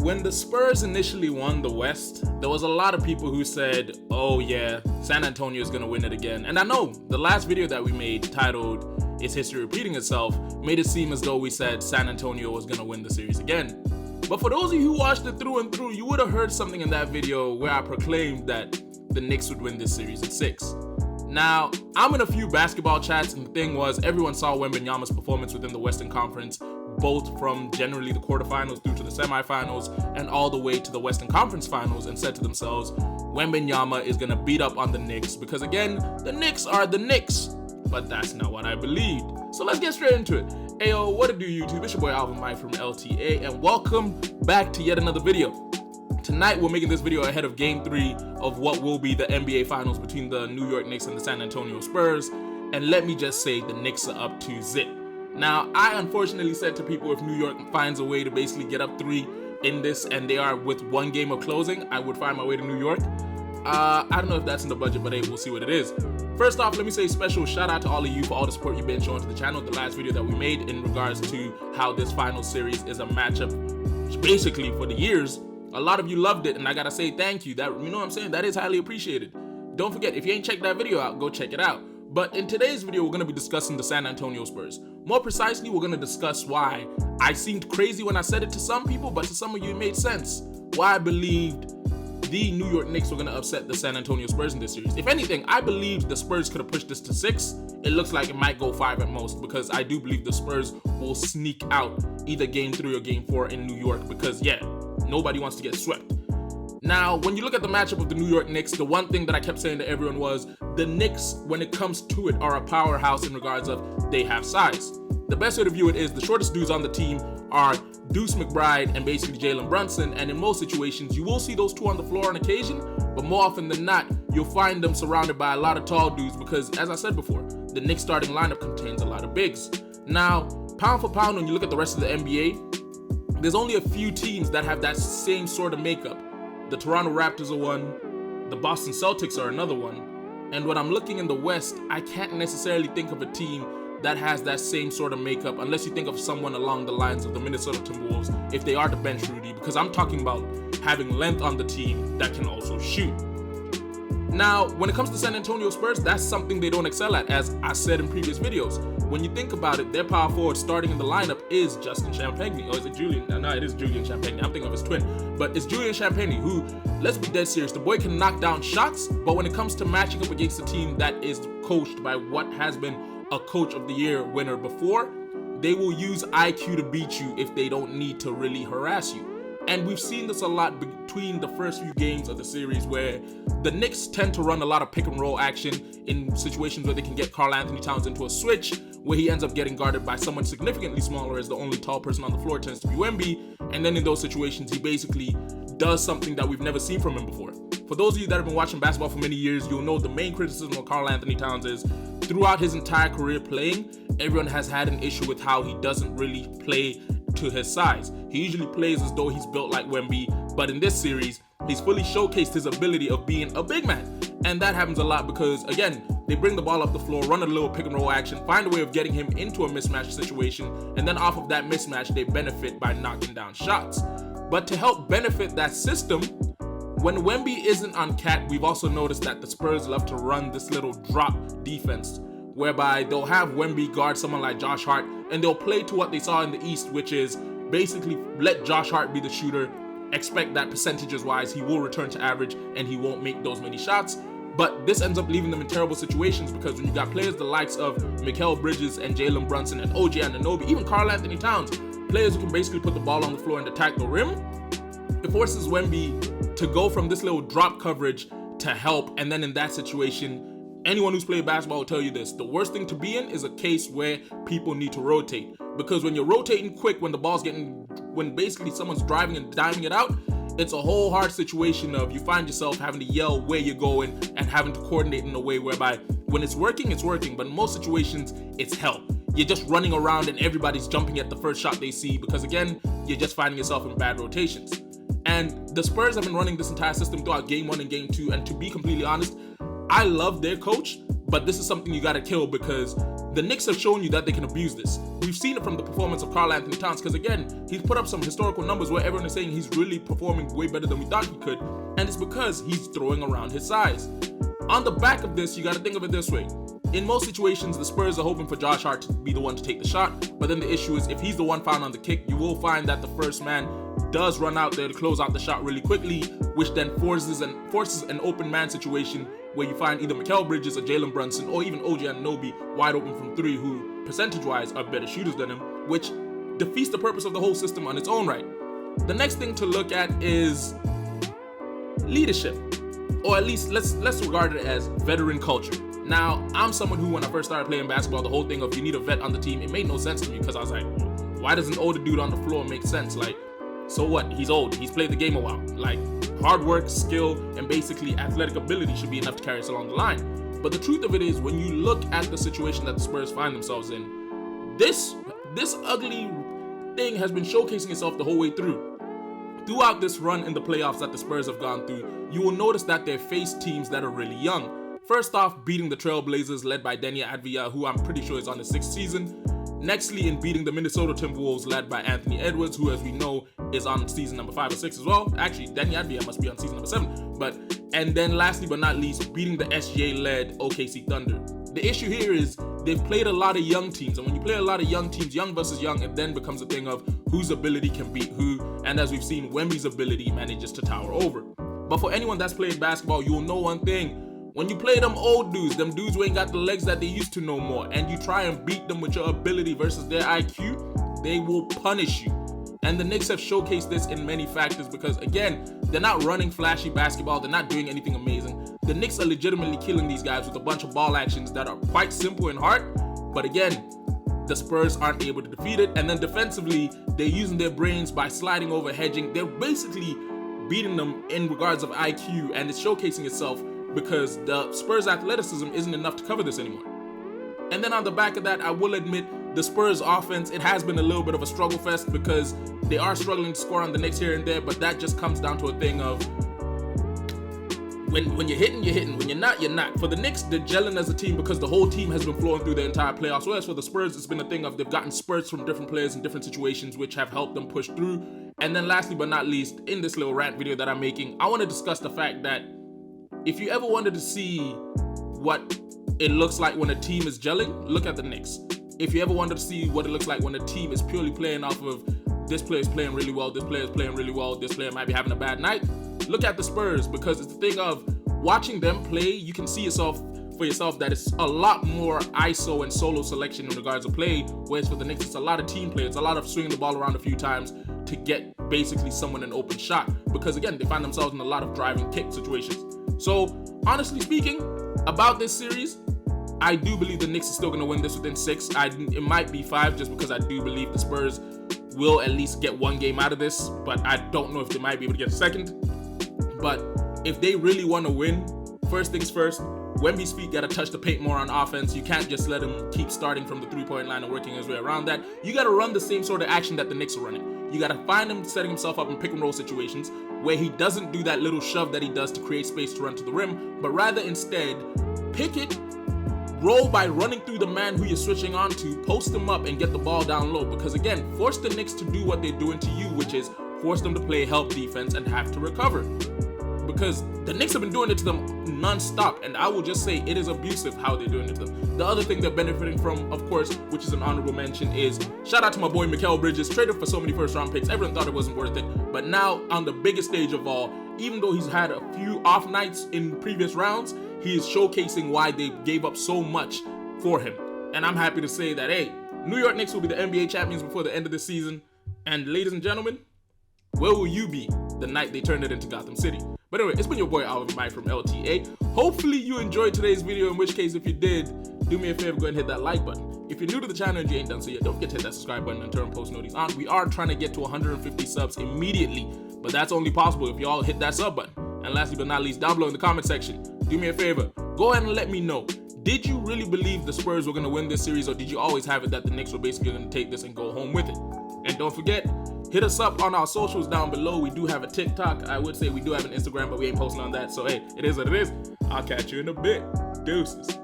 When the Spurs initially won the West, there was a lot of people who said, oh yeah, San Antonio is going to win it again. And I know the last video that we made titled Is History Repeating Itself made it seem as though we said San Antonio was going to win the series again. But for those of you who watched it through and through, you would have heard something in that video where I proclaimed that the Knicks would win this series in 6. Now, I'm in a few basketball chats, and the thing was, everyone saw Wembanyama's performance within the Western Conference, both from generally the quarterfinals through to the semifinals and all the way to the Western Conference Finals, and said to themselves, Wembanyama is going to beat up on the Knicks because, again, the Knicks are the Knicks. But that's not what I believed. So let's get straight into it. Ayo, what it do, YouTube? It's your boy Alvin Mike from L.T.A. and welcome back to yet another video. Tonight, we're making this video ahead of Game 3 of what will be the NBA Finals between the New York Knicks and the San Antonio Spurs. And let me just say, the Knicks are up 2-0. Now, I unfortunately said to people, if New York finds a way to basically get up 3 in this and they are with one game of closing, I would find my way to New York. I don't know if that's in the budget, but hey, we'll see what it is. First off, let me say a special shout out to all of you for all the support you've been showing to the channel. The last video that we made in regards to how this final series is a matchup basically for the years. A lot of you loved it, and I gotta say thank you. That, you know what I'm saying? That is highly appreciated. Don't forget, if you ain't checked that video out, go check it out. But in today's video, we're gonna be discussing the San Antonio Spurs. More precisely, we're gonna discuss why I seemed crazy when I said it to some people, but to some of you it made sense. Why I believed the New York Knicks were gonna upset the San Antonio Spurs in this series. If anything, I believed the Spurs could have pushed this to 6. It looks like it might go 5 at most, because I do believe the Spurs will sneak out either Game 3 or Game 4 in New York, because yeah, nobody wants to get swept. Now, when you look at the matchup of the New York Knicks, the one thing that I kept saying to everyone was, the Knicks, when it comes to it, are a powerhouse in regards of they have size. The best way to view it is the shortest dudes on the team are Deuce McBride and basically Jalen Brunson, and in most situations, you will see those two on the floor on occasion, but more often than not, you'll find them surrounded by a lot of tall dudes because, as I said before, the Knicks starting lineup contains a lot of bigs. Now, pound for pound, when you look at the rest of the NBA, there's only a few teams that have that same sort of makeup. The Toronto Raptors are one, the Boston Celtics are another one, and when I'm looking in the West, I can't necessarily think of a team that has that same sort of makeup unless you think of someone along the lines of the Minnesota Timberwolves if they are to bench Rudy, because I'm talking about having length on the team that can also shoot. Now, when it comes to San Antonio Spurs, that's something they don't excel at, as I said in previous videos. When you think about it, their power forward starting in the lineup is Justin Champagnie, or is it Julian? No, it is Julian Champagnie. I'm thinking of his twin, but it's Julian Champagnie who, let's be dead serious, the boy can knock down shots, but when it comes to matching up against a team that is coached by what has been a Coach of the Year winner before, they will use IQ to beat you if they don't need to really harass you. And we've seen this a lot between the first few games of the series, where the Knicks tend to run a lot of pick and roll action in situations where they can get Karl Anthony Towns into a switch, where he ends up getting guarded by someone significantly smaller, as the only tall person on the floor tends to be Wemby. And then in those situations, he basically does something that we've never seen from him before. For those of you that have been watching basketball for many years, you'll know the main criticism of Karl Anthony Towns is, throughout his entire career playing, everyone has had an issue with how he doesn't really play to his size. He usually plays as though he's built like Wemby, but in this series, he's fully showcased his ability of being a big man. And that happens a lot because, again, they bring the ball up the floor, run a little pick and roll action, find a way of getting him into a mismatch situation, and then off of that mismatch, they benefit by knocking down shots. But to help benefit that system, when Wemby isn't on Cat, we've also noticed that the Spurs love to run this little drop defense, whereby they'll have Wemby guard someone like Josh Hart, and they'll play to what they saw in the East, which is basically let Josh Hart be the shooter, expect that percentages-wise he will return to average and he won't make those many shots. But this ends up leaving them in terrible situations, because when you got players the likes of Mikal Bridges and Jalen Brunson and OG Anunoby, even Karl Anthony Towns, players who can basically put the ball on the floor and attack the rim, it forces Wemby to go from this little drop coverage to help. And then in that situation, anyone who's played basketball will tell you this, the worst thing to be in is a case where people need to rotate, because when you're rotating quick, when basically someone's driving and diming it out, it's a whole hard situation of you find yourself having to yell where you're going and having to coordinate in a way whereby when it's working, but in most situations, it's hell. You're just running around and everybody's jumping at the first shot they see, because again, you're just finding yourself in bad rotations. And the Spurs have been running this entire system throughout Game 1 and Game 2, and to be completely honest, I love their coach, but this is something you gotta kill, because The Knicks have shown you that they can abuse this. We've seen it from the performance of Karl Anthony Towns, because again, he's put up some historical numbers where everyone is saying he's really performing way better than we thought he could, and it's because he's throwing around his size. On the back of this, you got to think of it this way. In most situations, the Spurs are hoping for Josh Hart to be the one to take the shot, but then the issue is if he's the one found on the kick, you will find that the first man does run out there to close out the shot really quickly, which then forces an open man situation where you find either Mikal Bridges or Jalen Brunson or even OG Anunoby wide open from three, who percentage-wise are better shooters than him, which defeats the purpose of the whole system on its own right. The next thing to look at is leadership, or at least let's regard it as veteran culture. Now, I'm someone who, when I first started playing basketball, the whole thing of you need a vet on the team, it made no sense to me, because I was like, why does an older dude on the floor make sense? Like, so what? He's old. He's played the game a while. Like, hard work, skill, and basically athletic ability should be enough to carry us along the line. But the truth of it is, when you look at the situation that the Spurs find themselves in, this ugly thing has been showcasing itself the whole way through. Throughout this run in the playoffs that the Spurs have gone through, you will notice that they've faced teams that are really young. First off, beating the Trailblazers led by Deni Avdija, who I'm pretty sure is on his 6th season. Nextly, in beating the Minnesota Timberwolves led by Anthony Edwards, who, as we know, is on season number 5 or 6 as well. Actually, Deni Avdija must be on season number 7. And then lastly but not least, beating the SGA-led OKC Thunder. The issue here is they've played a lot of young teams, and when you play a lot of young teams, young versus young, it then becomes a thing of whose ability can beat who, and as we've seen, Wemby's ability manages to tower over. But for anyone that's played basketball, you'll know one thing. When you play them old dudes, them dudes who ain't got the legs that they used to no more, and you try and beat them with your ability versus their IQ, they will punish you. And the Knicks have showcased this in many factors because, again, they're not running flashy basketball, they're not doing anything amazing. The Knicks are legitimately killing these guys with a bunch of ball actions that are quite simple and hard, but again, the Spurs aren't able to defeat it. And then defensively, they're using their brains by sliding over, hedging. They're basically beating them in regards of IQ, and it's showcasing itself because the Spurs' athleticism isn't enough to cover this anymore. And then on the back of that, I will admit, the Spurs' offense, it has been a little bit of a struggle fest because they are struggling to score on the Knicks here and there, but that just comes down to a thing of when you're hitting, you're hitting. When you're not, you're not. For the Knicks, they're gelling as a team because the whole team has been flowing through the entire playoffs. Whereas for the Spurs, it's been a thing of they've gotten spurts from different players in different situations, which have helped them push through. And then lastly but not least, in this little rant video that I'm making, I want to discuss the fact that if you ever wanted to see what it looks like when a team is gelling, look at the Knicks. If you ever wanted to see what it looks like when a team is purely playing off of this player is playing really well, this player is playing really well, this player might be having a bad night, look at the Spurs, because it's the thing of watching them play, you can see for yourself that it's a lot more ISO and solo selection in regards to play, whereas for the Knicks, it's a lot of team play. It's a lot of swinging the ball around a few times to get basically someone an open shot, because again, they find themselves in a lot of driving kick situations. So, honestly speaking, about this series, I do believe the Knicks are still going to win this within 6. It might be 5 just because I do believe the Spurs will at least get one game out of this, but I don't know if they might be able to get a second. But if they really want to win, first things first, Wemby's feet got to touch the paint more on offense. You can't just let him keep starting from the three-point line and working his way around that. You got to run the same sort of action that the Knicks are running. You got to find him setting himself up in pick-and-roll situations where he doesn't do that little shove that he does to create space to run to the rim, but rather instead pick it, roll by running through the man who you're switching on to, post them up, and get the ball down low. Because again, force the Knicks to do what they're doing to you, which is force them to play help defense and have to recover. Because the Knicks have been doing it to them non-stop, and I will just say it is abusive how they're doing it to them. The other thing they're benefiting from, of course, which is an honorable mention, is shout out to my boy Mikal Bridges, traded for so many first-round picks. Everyone thought it wasn't worth it, but now on the biggest stage of all, even though he's had a few off nights in previous rounds, he is showcasing why they gave up so much for him. And I'm happy to say that, hey, New York Knicks will be the NBA champions before the end of the season. And ladies and gentlemen, where will you be the night they turn it into Gotham City? But anyway, it's been your boy Alvin Mike from L.T.A. Hopefully you enjoyed today's video, in which case, if you did, do me a favor, go ahead and hit that like button. If you're new to the channel and you ain't done so yet, don't forget to hit that subscribe button and turn post notifications on. We are trying to get to 150 subs immediately, but that's only possible if y'all hit that sub button. And lastly but not least, down below in the comment section, do me a favor, go ahead and let me know. Did you really believe the Spurs were going to win this series, or did you always have it that the Knicks were basically going to take this and go home with it? And don't forget, hit us up on our socials down below. We do have a TikTok. I would say we do have an Instagram, but we ain't posting on that. So, hey, it is what it is. I'll catch you in a bit. Deuces.